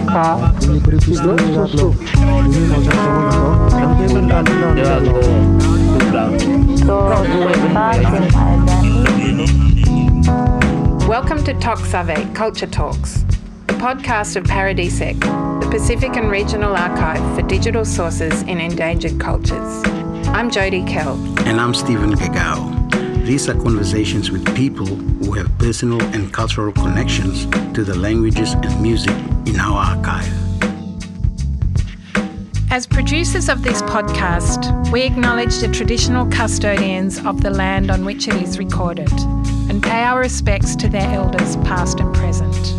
Welcome to Toksave, Culture Talks, the podcast of Paradisec, the Pacific and Regional Archive for digital sources in endangered cultures. I'm Jodie Kell. And I'm Stephen Gagao. These are conversations with people who have personal and cultural connections to the languages and music in our archive. As producers of this podcast, we acknowledge the traditional custodians of the land on which it is recorded and pay our respects to their elders past and present.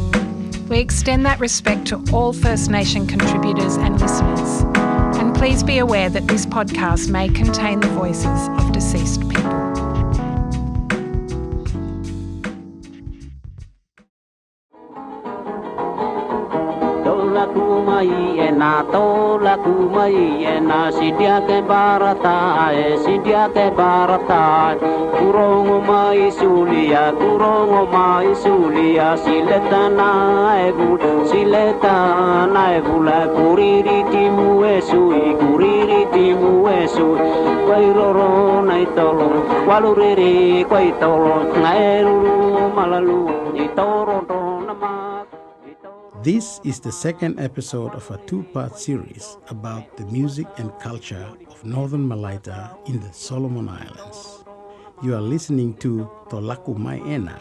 We extend that respect to all First Nation contributors and listeners, and please be aware that this podcast may contain the voices of deceased people. Tola kumai ena sidia ke barata kurongo mai sulia sileta na evula kuriri timu esu wairoro na itolo walurere kwa itolo naeruru malalu itoro na. This is the second episode of a two-part series about the music and culture of Northern Malaita in the Solomon Islands. You are listening to Tolaku Mai Ena,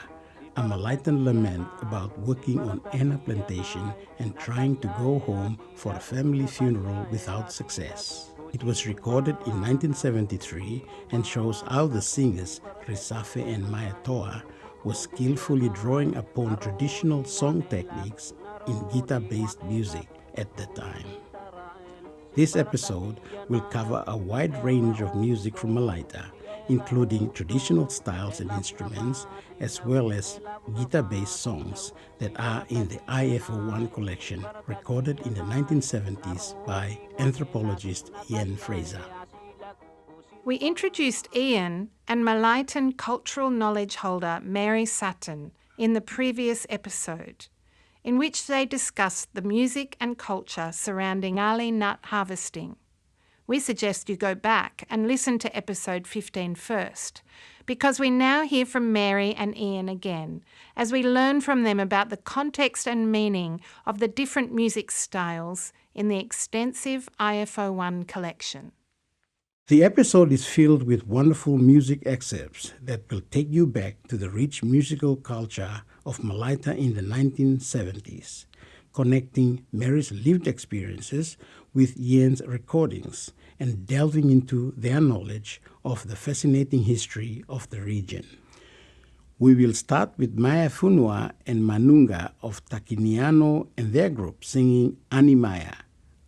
a Malaitan lament about working on Ena plantation and trying to go home for a family funeral without success. It was recorded in 1973 and shows how the singers Risafe and Mayatoa were skillfully drawing upon traditional song techniques in guitar-based music at the time. This episode will cover a wide range of music from Malaita, including traditional styles and instruments, as well as guitar-based songs that are in the IFO1 collection recorded in the 1970s by anthropologist Ian Frazer. We introduced Ian and Malaitan cultural knowledge holder Mary Sattin in the previous episode, in which they discussed the music and culture surrounding Ali nut harvesting. We suggest you go back and listen to episode 15 first, because we now hear from Mary and Ian again, as we learn from them about the context and meaning of the different music styles in the extensive IFO1 collection. The episode is filled with wonderful music excerpts that will take you back to the rich musical culture of Malaita in the 1970s, connecting Mary's lived experiences with Ian's recordings and delving into their knowledge of the fascinating history of the region. We will start with Maya Funua and Manunga of Takiniano and their group singing Animae,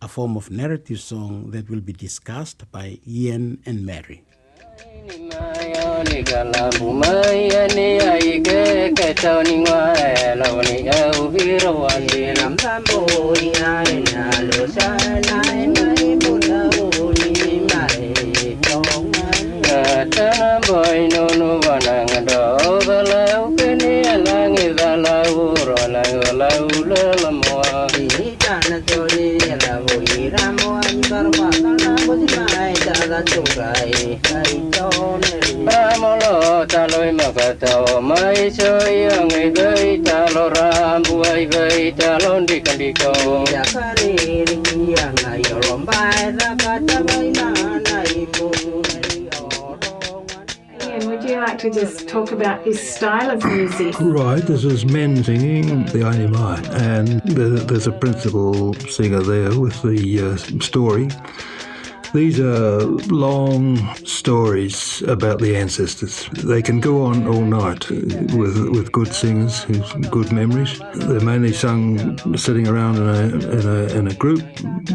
a form of narrative song that will be discussed by Ian and Mary. Ian, would you like to just talk about this style of music? Right, this is men singing the Ainimae, and there's a principal singer there with the story. These are long stories about the ancestors. They can go on all night with good singers who's good memories. They're mainly sung sitting around in a group.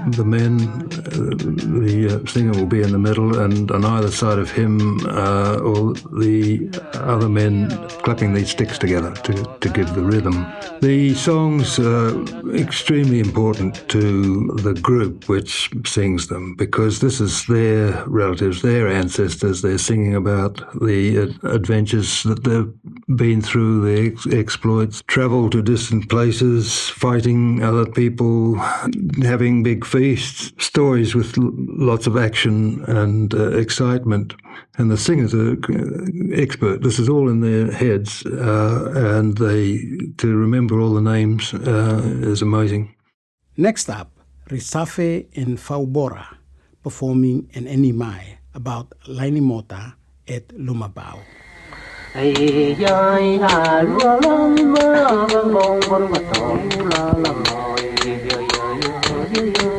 The men, the singer will be in the middle, and on either side of him, or the other men clapping these sticks together to give the rhythm. The songs are extremely important to the group which sings them, because this is their relatives, their ancestors. They're singing about the adventures that they've been through, their exploits, travel to distant places, fighting other people, having big feasts, stories with lots of action and excitement. And the singers are expert. This is all in their heads, and to remember all the names is amazing. Next up, Risafe and Faubora performing an Animae about Lainimota at Lumabao.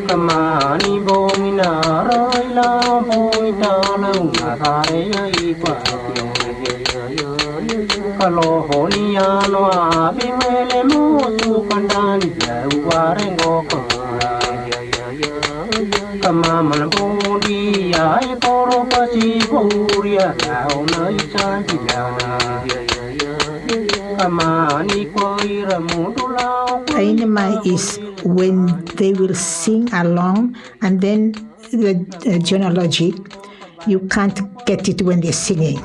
Kamani bomina roila boita na ikwa kalo honiano abimele mutu kandani uwarengo kama malbodi ai koro pasi buria na isanti kamani koira mudula. Ainimae is when they will sing along, and then the genealogy, you can't get it when they're singing.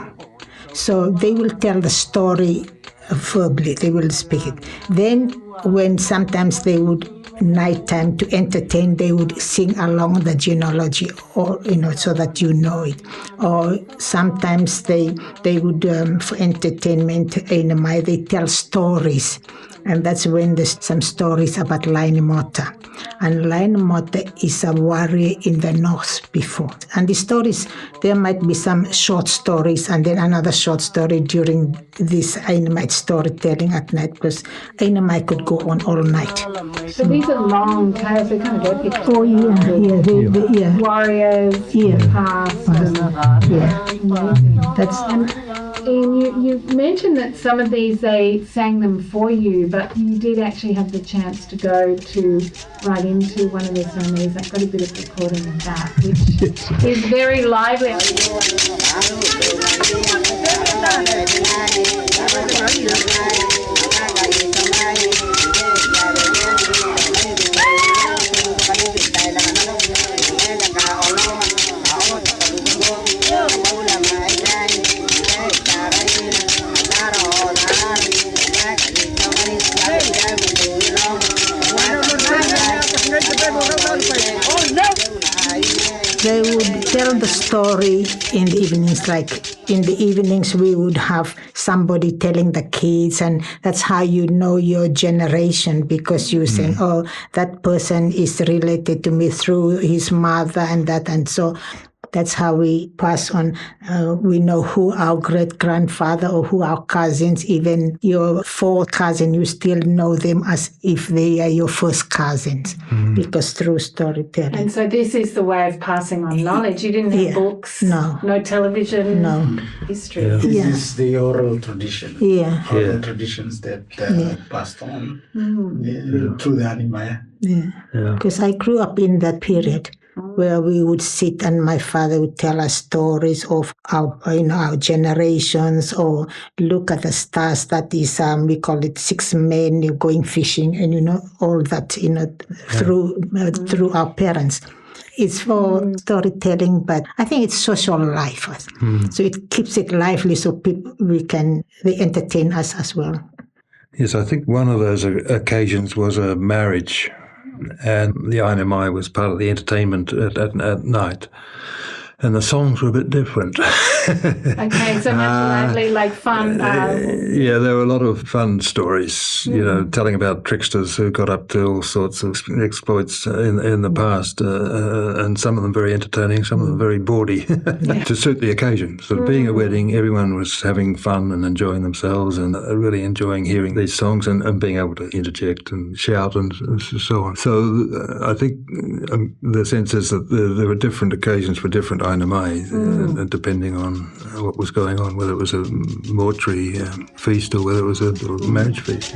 So they will tell the story verbally, they will speak it. Then when sometimes they would, nighttime to entertain, they would sing along the genealogy, or so that you know it. Or sometimes they would, for entertainment, Ainimae, they tell stories. And that's when there's some stories about Lainimota. And Lainimota is a warrior in the north before. And the stories, there might be some short stories and then another short story during this Ainimae storytelling at night, because Ainimae could go on all night. So these are long tales, they're kind of epic. Oh, yeah. Warriors, past. That's... Ian, you mentioned that some of these they sang them for you, but you did actually have the chance to go to right into one of their ceremonies. I've got a bit of recording of that, which is very lively. They would tell the story in the evenings, like in the evenings we would have somebody telling the kids, and that's how you know your generation, because you're saying, oh, that person is related to me through his mother and that, and so that's how we pass on. We know who our great-grandfather or who our cousins, even your fourth cousin, you still know them as if they are your first cousins, because through storytelling. And so this is the way of passing on knowledge. You didn't have books, no television, no history. This is the oral tradition. Oral traditions that passed on through the Animae. Because I grew up in that period where we would sit and my father would tell us stories of our generations, or look at the stars. That is, we call it 6 men going fishing, and all that through our parents. It's for storytelling, but I think it's social life. So it keeps it lively, so people they entertain us as well. Yes, I think one of those occasions was a marriage, and the Animae was part of the entertainment at night. And the songs were a bit different. Okay, so much lively, like fun. Yeah, there were a lot of fun stories, telling about tricksters who got up to all sorts of exploits in the past, and some of them very entertaining, some of them very bawdy, to suit the occasion. So being a wedding, everyone was having fun and enjoying themselves, and really enjoying hearing these songs and being able to interject and shout and so on. So I think the sense is that there were different occasions for different Animae, depending on what was going on, whether it was a mortuary feast or whether it was a marriage feast.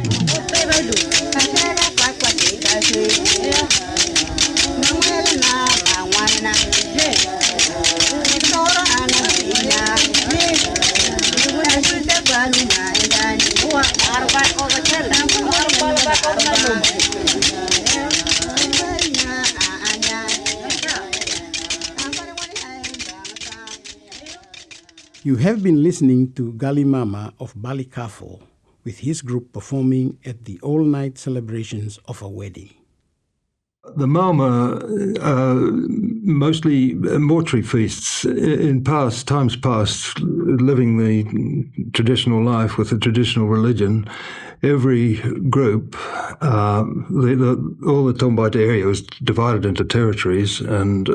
You have been listening to Galimama of Balikafo with his group performing at the all-night celebrations of a wedding. The Mauma mostly mortuary feasts. In times past, living the traditional life with the traditional religion, every group, all the Tombaita area was divided into territories, and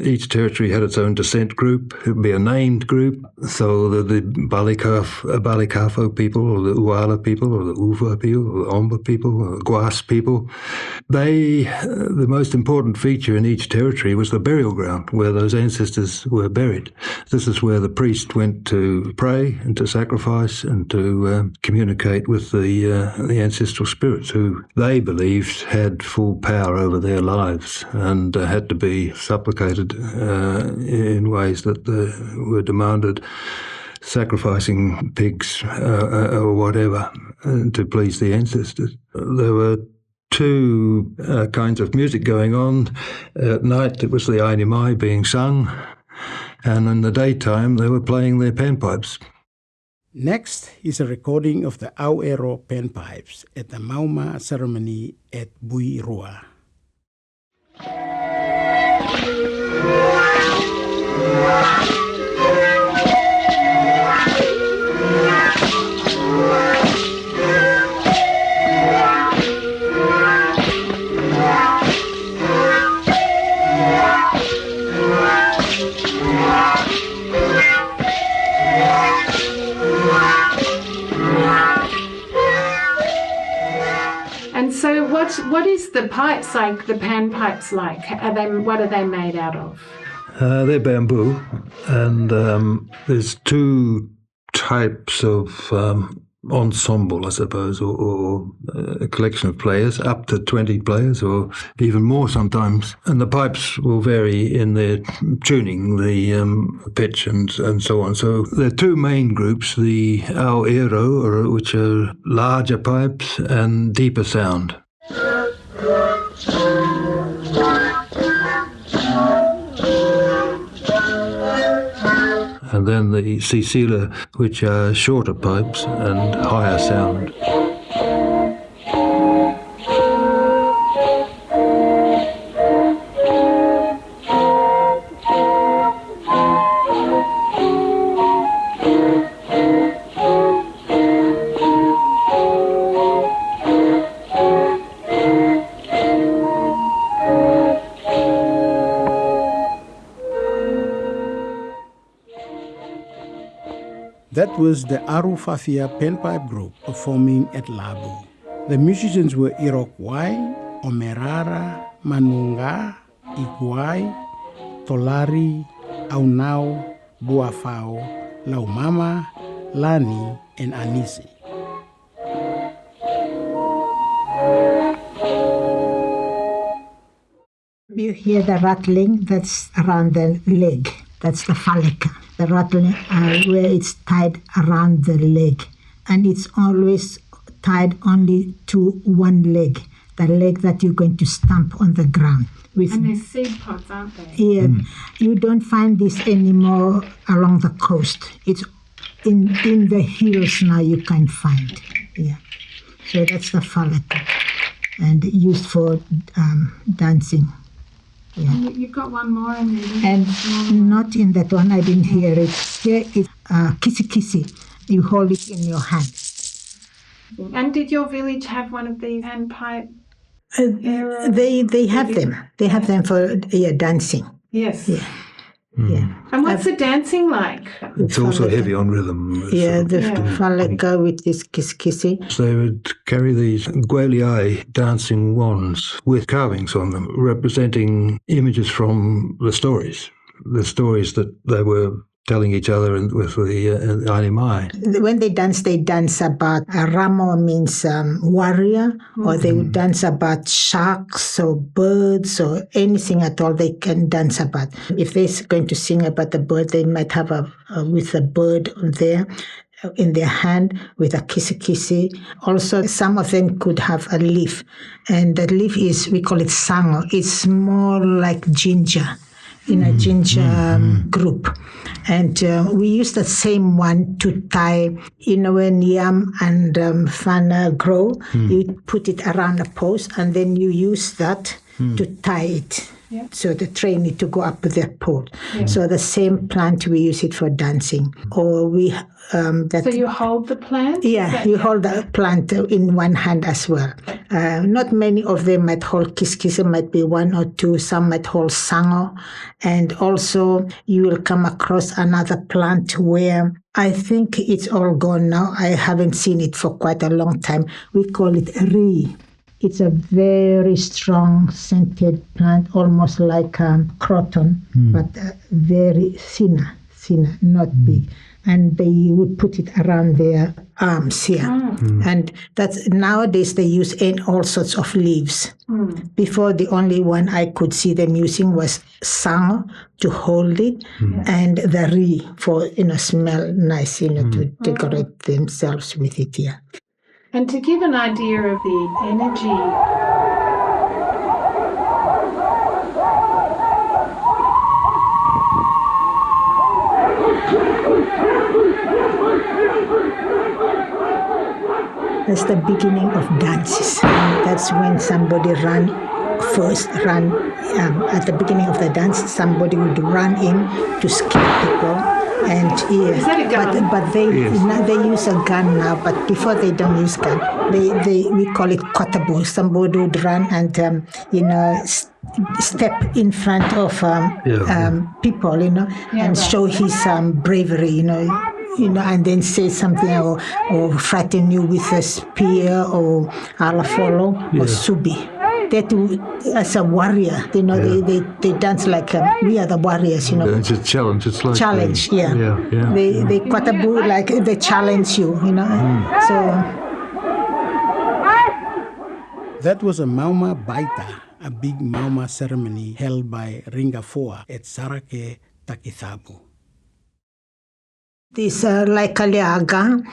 each territory had its own descent group. It would be a named group. So the Balikafo people, or the Uala people, or the Uva people, or the Omba people, or the Guas people, the most important feature in each territory was the burial ground where those ancestors were buried. This is where the priest went to pray and to sacrifice and to communicate with the ancestral spirits who they believed had full power over their lives and had to be supplicated in ways that were demanded, sacrificing pigs or whatever to please the ancestors. There were two kinds of music going on. At night it was the Ainimae being sung, and in the daytime they were playing their panpipes. Next is a recording of the Auero panpipes at the Mauma ceremony at Buirua. So what is the pipes like, the panpipes like? What are they made out of? They're bamboo, and there's two types of ensemble, I suppose, or a collection of players, up to 20 players or even more sometimes. And the pipes will vary in their tuning, the pitch and so on. So there are two main groups, the Auero, which are larger pipes and deeper sound. And then the Sicila, which are shorter pipes and higher sound. That was the Arufafia Panpipe Group performing at Labu. The musicians were Iroquois, Omerara, Manunga, Iguai, Tolari, Aunau, Buafao, Laumama, Lani, and Anisi. You hear the rattling that's around the leg. That's the falika. The rattling where it's tied around the leg. And it's always tied only to one leg, the leg that you're going to stamp on the ground. And they're seed pods, aren't they? Yeah. You don't find this anymore along the coast. It's in the hills now you can find. Yeah. So that's the falika. And used for dancing. Yeah. And you've got one more in there. And not in that one, I didn't hear it. Here is kisi kisi. You hold it in your hand. And did your village have one of these panpipe? They have them. They have them for dancing. Yes. Yeah. Yeah. And what's the dancing like? It's also heavy on rhythm. Yeah, the falika with this kisi. They would carry these gueliai dancing wands with carvings on them, representing images from the stories that they were telling each other with the Animae. When they dance about Ramo means warrior, or they would dance about sharks or birds or anything at all they can dance about. If they're going to sing about the bird, they might have with a bird there in their hand with a kisi. Also, some of them could have a leaf, and that leaf we call it sango. It's more like ginger. in a ginger group. And we use the same one to tie, when yam and fana grow, you put it around a post and then you use that to tie it. Yeah. So the tray need to go up with the pole. Yeah. So the same plant, we use it for dancing. Or we So you hold the plant? Yeah, you hold the plant in one hand as well. Not many of them might hold kiskis. It might be one or two. Some might hold sango. And also you will come across another plant where I think it's all gone now. I haven't seen it for quite a long time. We call it ri. It's a very strong scented plant, almost like croton, but very thinner, not big. And they would put it around their arms here. And that's nowadays they use all sorts of leaves. Before, the only one I could see them using was sango to hold it, and the ri for smell nice, to decorate themselves with it. Yeah. And to give an idea of the energy, that's the beginning of dances. That's when somebody run at the beginning of the dance. Somebody would run in to scare people. And Is that a gun? but they use a gun now. But before they don't use gun. We call it kwatabo. Somebody would run and step in front of people, and show his bravery, and then say something or frighten you with a spear or alafolo or subi. That as a warrior, they dance like we are the warriors, It's a challenge. It's like challenge, They kwatabu like they challenge you, So that was a Mauma Baita, a big Mauma ceremony held by Ringafoa at Sarake Takithabu. These are like Kaliaga.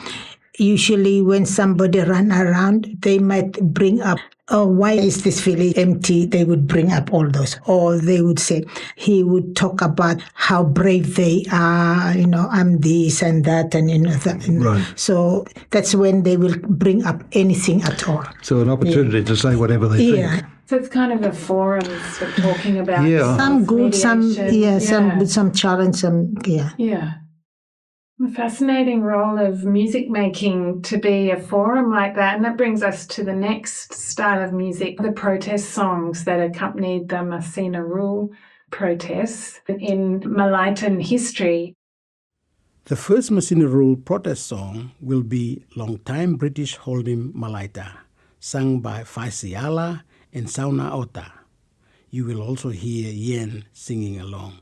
Usually when somebody run around, they might bring up, why is this village empty? They would bring up all those. Or they would say, he would talk about how brave they are, I'm this and that, and that. Right. So that's when they will bring up anything at all. So an opportunity to say whatever they think. So it's kind of a forum for talking about some good, some some good, some challenge, Yeah. A fascinating role of music making to be a forum like that. And that brings us to the next style of music, the protest songs that accompanied the Maasina Rule protests in Malaitan history. The first Maasina Rule protest song will be Longtime British Hold'em Malaita, sung by Faisiala and Sauna Ota. You will also hear Ian singing along.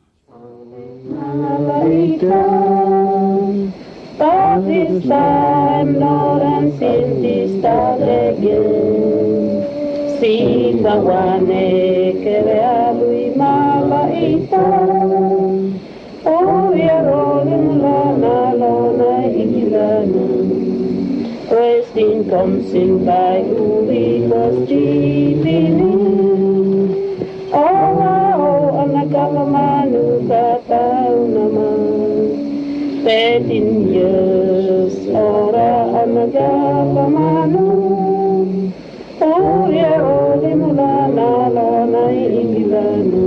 But this time Northern City started again. Sita wane kere lui Malaita. Oh, we are rolling lona igilana. Resting comes in by Uli was Jibini. Oh, anagalamanu kataunama. 13 years, ora amagapa manu, oria oli mulana lona ingilanu.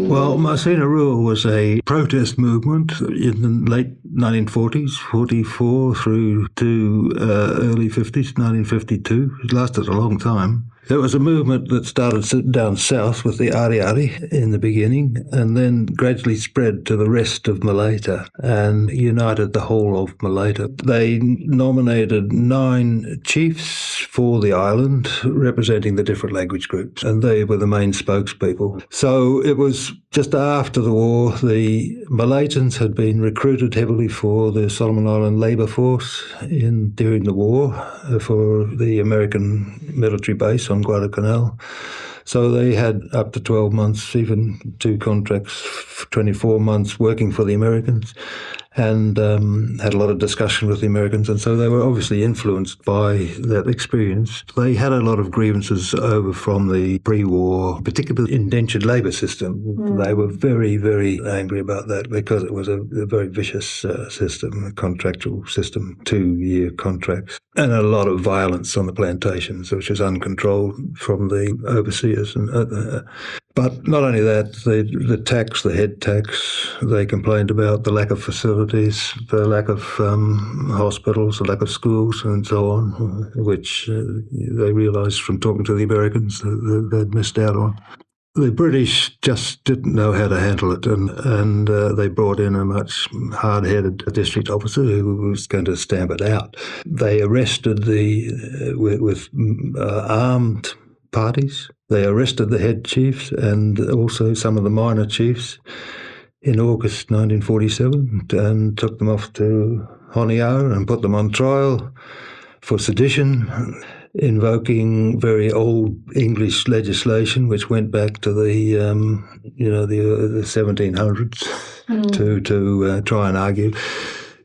Well, Maasina Rule was a protest movement in the late 1940s, 44 through to early 50s, 1952. It lasted a long time. It was a movement that started down south with the Ariari in the beginning and then gradually spread to the rest of Malaita and united the whole of Malaita. They nominated 9 chiefs for the island representing the different language groups, and they were the main spokespeople. So it was just after the war, the Malaitans had been recruited heavily for the Solomon Island labour force during the war for the American military base on Guadalcanal. So they had up to 12 months, even 2 contracts, 24 months working for the Americans. and had a lot of discussion with the Americans, and so they were obviously influenced by that experience. They had a lot of grievances over from the pre-war, particularly indentured labour system. They were very, very angry about that because it was a very vicious system, a contractual system, 2-year contracts, and a lot of violence on the plantations, which was uncontrolled from the overseers. But not only that, the tax, the head tax, they complained about the lack of facilities, the lack of hospitals, the lack of schools and so on, which they realised from talking to the Americans that they'd missed out on. The British just didn't know how to handle it, and they brought in a much hard-headed district officer who was going to stamp it out. They arrested with armed parties. They arrested the head chiefs and also some of the minor chiefs in August 1947 and took them off to Honiara and put them on trial for sedition, invoking very old English legislation which went back to the 1700s to try and argue.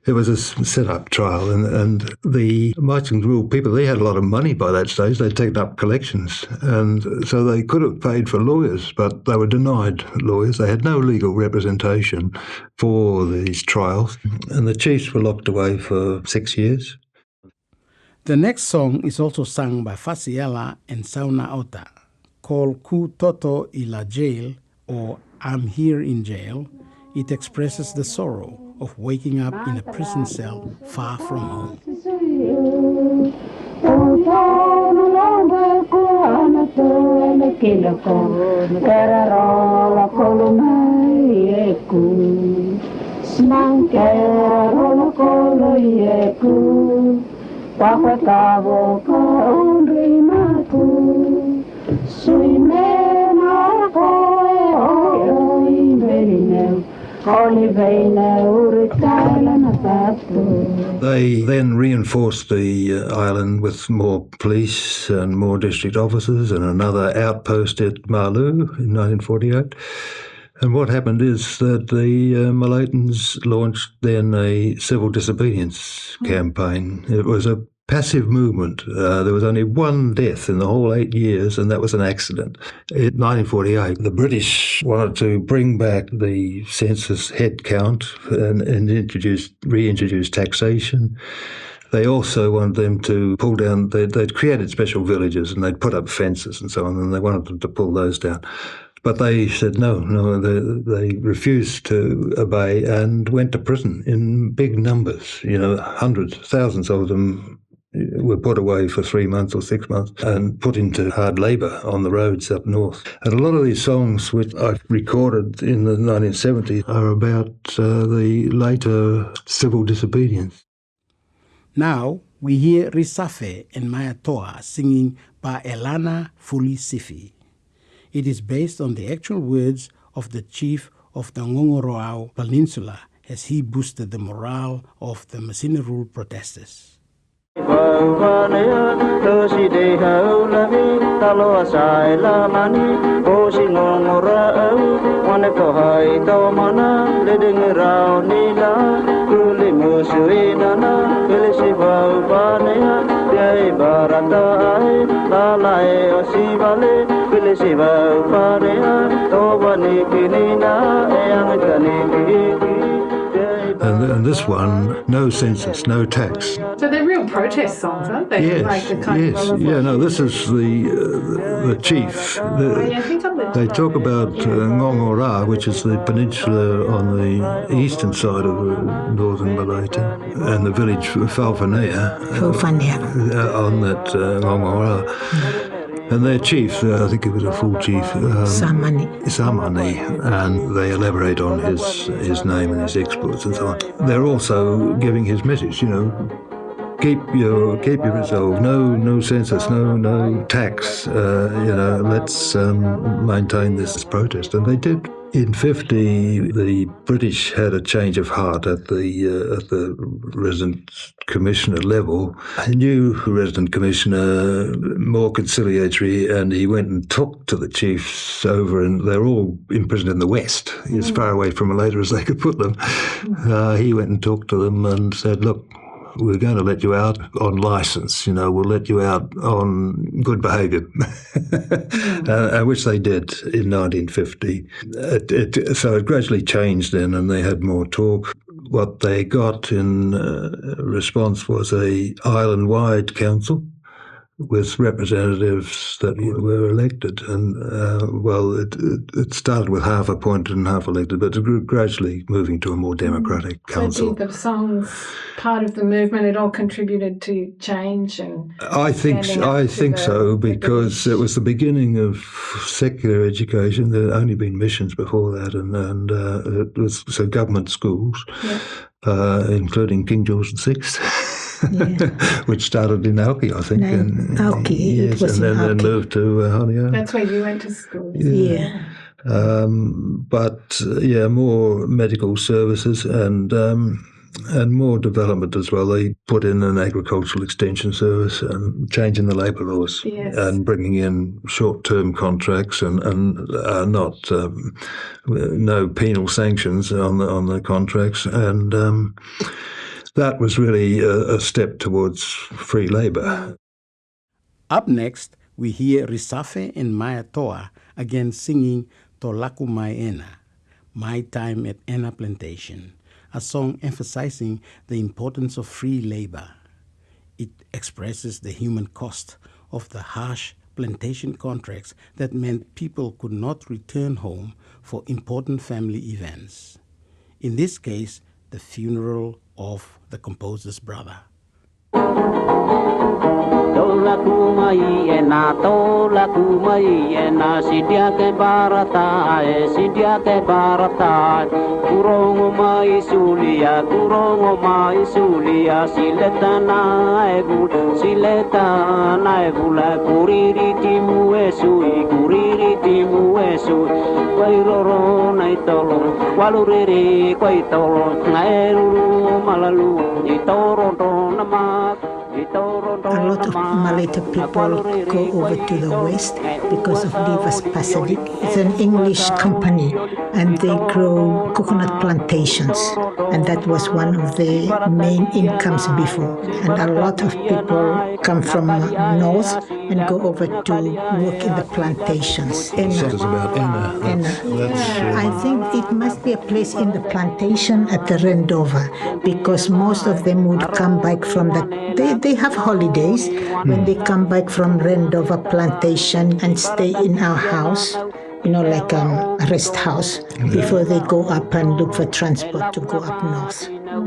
It was a set-up trial, and the Maasina Rule people, they had a lot of money by that stage. They'd taken up collections, and so they could have paid for lawyers, but they were denied lawyers. They had no legal representation for these trials, and the chiefs were locked away for 6 years. The next song is also sung by Fasiela and Sauna Ota, called Ku Toto I La Jail, or I'm Here in Jail. It expresses the sorrow of waking up in a prison cell far from home. They then reinforced the island with more police and more district officers and another outpost at Malu in 1948. And what happened is that the Malaitans launched then a civil disobedience campaign. It was a passive movement. There was only one death in the whole 8 years, and that was an accident. In 1948, the British wanted to bring back the census head count and reintroduce taxation. They also wanted them to pull down, they'd created special villages and they'd put up fences and so on, and they wanted them to pull those down. But they said no, they refused to obey and went to prison in big numbers, hundreds, thousands of them were put away for 3 months or 6 months and put into hard labour on the roads up north. And a lot of these songs which I recorded in the 1970s are about the later civil disobedience. Now we hear Risafe and Mayatoa singing Baelana Fuli Sifi. It is based on the actual words of the chief of the Ngongoroao Peninsula as he boosted the morale of the Maasina Rule protesters. And this one, no census, no tax. So they're real protest songs, aren't they? Yes, like the kind yes, of yeah. No, this is the chief. They talk about Ngongora, which is the peninsula on the eastern side of northern Malaita, and the village Falfanea on that Ngongora. And their chief, I think he was a full chief, Samani, and they elaborate on his name and his exploits and so on. They're also giving his message, keep your resolve. No census, no tax. Let's maintain this protest, and they did. In 50, the British had a change of heart at the resident commissioner level. A new resident commissioner, more conciliatory, and he went and talked to the chiefs over, and they're all imprisoned in the West, as far away from Malaita as they could put them. He went and talked to them and said, look, we're going to let you out on licence, we'll let you out on good behaviour, which they did in 1950. So it gradually changed then, and they had more talk. What they got in response was a island-wide council with representatives that were elected. And, it started with half appointed and half elected, but it grew gradually moving to a more democratic council. So did the songs, part of the movement, it all contributed to change? And I think so, because it was the beginning of secular education. There had only been missions before that, and it was government schools, including King George VI. Which started in Auki, I think. Auki, yes, it was and then moved to Honeyard. That's where you went to school. Yeah. More medical services and more development as well. They put in an agricultural extension service and changing the labour laws and bringing in short-term contracts and no penal sanctions on the contracts, and that was really a step towards free labour. Up next, we hear Risafe and Mayatoa again singing Tolaku Mai Ena, My Time at Ena Plantation, a song emphasizing the importance of free labour. It expresses the human cost of the harsh plantation contracts that meant people could not return home for important family events. In this case, the funeral of the composer's brother. Tolaku mai ena, sidia ke barata, kurongo mai sulia, sileta naegula, kuriri timu esui, wairoro naitolo, waluriri kwaitolo, naeruru malalu, itoro namak. A lot of Malaita people go over to the west because of Divas Pacific. It's an English company, and they grow coconut plantations, and that was one of the main incomes before. And a lot of people come from north and go over to work in the plantations. That is about Enna. I think it must be a place in the plantation at the Rendova, because most of them would come back from they have holidays when they come back from Rendova plantation and stay in our house, like a rest house, before they go up and look for transport to go up north. So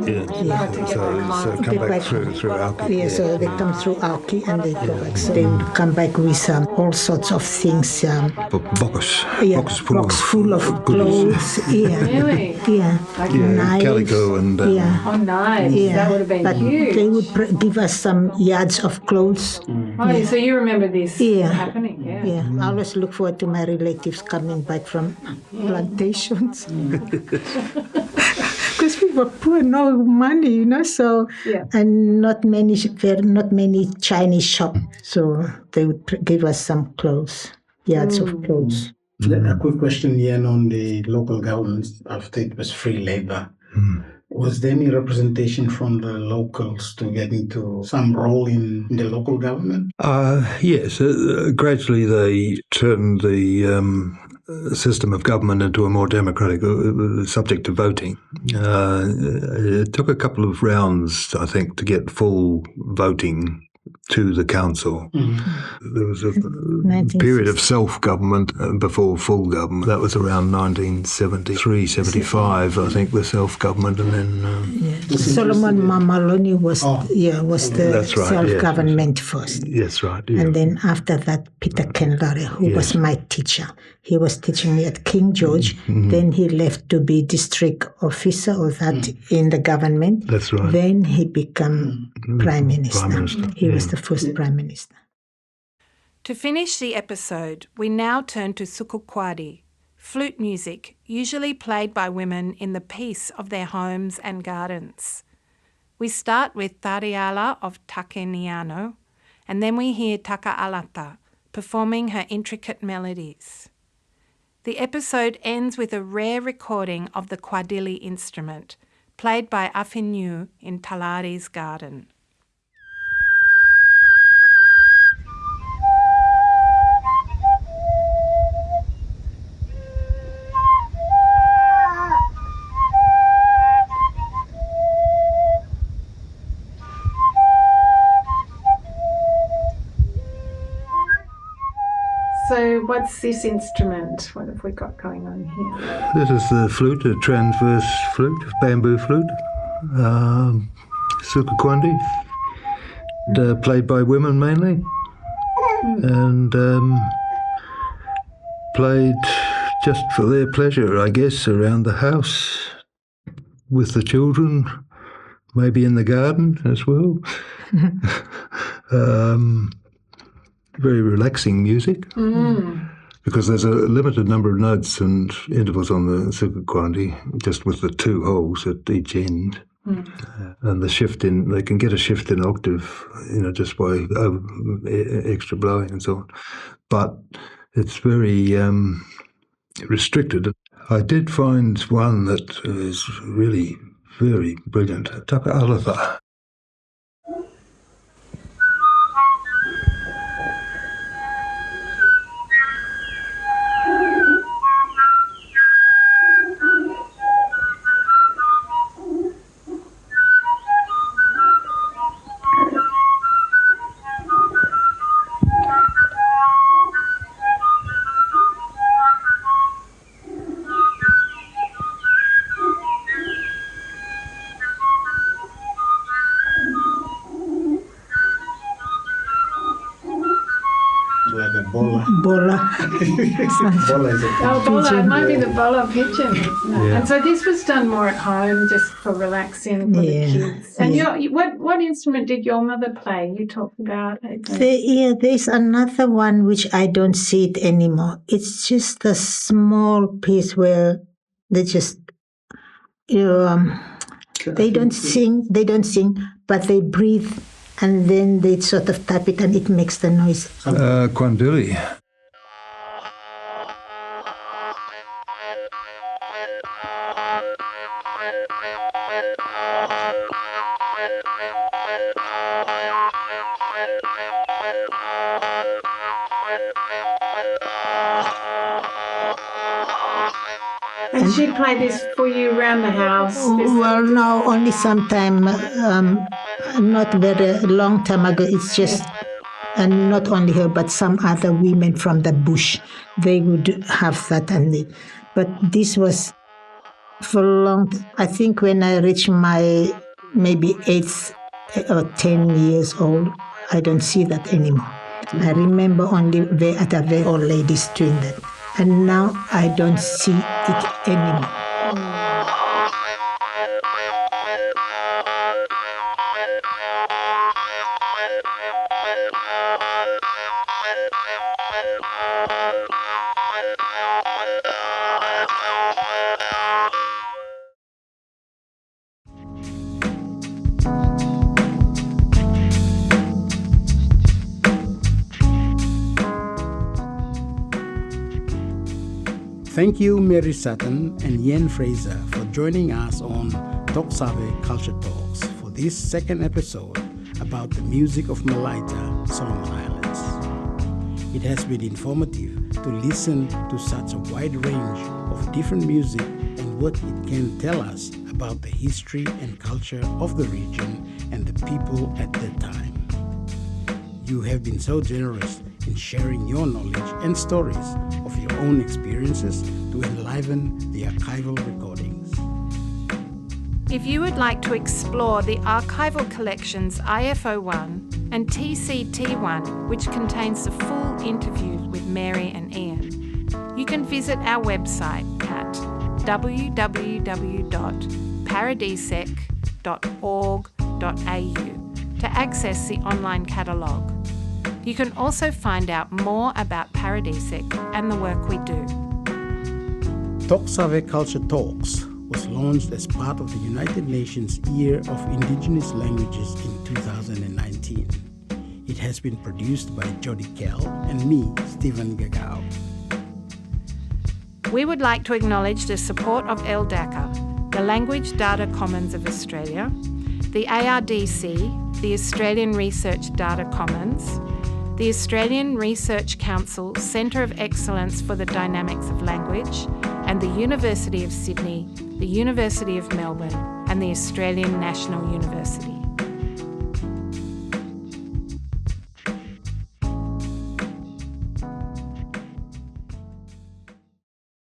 come back through Auki. So they come through Auki and they go back. So they would come back with all sorts of things. Box full of clothes. Really? Like knives. Calico and... knives. That would have been huge. They would give us some yards of clothes. So you remember this happening? Yeah. I always look forward to my relatives coming back from plantations. Because we were poor, no money, and not many Chinese shops, so they would give us some clothes, yards of clothes. A quick question, Ian, on the local government after it was free labor. Was there any representation from the locals to get into some role in the local government? Yes, gradually they turned the system of government into a more democratic, subject to voting. It took a couple of rounds, I think, to get full voting to the council. There was a 1960. period of self-government before full government. That was around 1973, 75, I think, the self-government, and then... Solomon Mamaloni was the That's right, self-government first. Yes, right. Yeah. And then after that, Peter Kendare, who was my teacher. He was teaching me at King George. Then he left to be district officer or that in the government. That's right. Then he became Prime Minister. He was the first Prime Minister. To finish the episode, we now turn to sukukwadi, flute music usually played by women in the peace of their homes and gardens. We start with Tariala of Takeniano, and then we hear Taka'alata performing her intricate melodies. The episode ends with a rare recording of the kwadili instrument, played by Awhinyu in Talari's garden. So what's this instrument? What have we got going on here? This is the flute, a transverse flute, bamboo flute, sukukwandi, played by women mainly, and played just for their pleasure, I guess, around the house with the children, maybe in the garden as well. Very relaxing music because there's a limited number of notes and intervals on the sukukwandi, just with the two holes at each end. And the shift in, they can get a shift in octave, just by extra blowing and so on. But it's very restricted. I did find one that is really very brilliant, Taka'alata. Bola. Bola is a Bola, it might be the bola pigeon, isn't it? Yeah. And so this was done more at home, just for relaxing for the kids. And what instrument did your mother play? You talked about it. There's another one which I don't see it anymore. It's just a small piece where they just, they don't sing, but they breathe, and then they sort of tap it and it makes the noise. Kwandili. And she played this for you around the house? Well, no, only sometime, not very long time ago. It's just, and not only her, but some other women from the bush, they would have that. But this was for long, I think when I reached my maybe 8 or 10 years old, I don't see that anymore. I remember only the very old ladies doing that. And now I don't see it anymore. Thank you, Mary Sattin and Ian Frazer, for joining us on Toksave Culture Talks for this second episode about the music of Malaita, Solomon Islands. It has been informative to listen to such a wide range of different music and what it can tell us about the history and culture of the region and the people at that time. You have been so generous in sharing your knowledge and stories of your own experiences to enliven the archival recordings. If you would like to explore the archival collections IFO1 and TCT1, which contains the full interviews with Mary and Ian, you can visit our website at www.paradisec.org.au to access the online catalogue. You can also find out more about Paradisec and the work we do. Toksave Culture Talks was launched as part of the United Nations Year of Indigenous Languages in 2019. It has been produced by Jody Kell and me, Stephen Gagao. We would like to acknowledge the support of LDACA, the Language Data Commons of Australia, the ARDC, the Australian Research Data Commons, the Australian Research Council Centre of Excellence for the Dynamics of Language, and the University of Sydney, the University of Melbourne, and the Australian National University.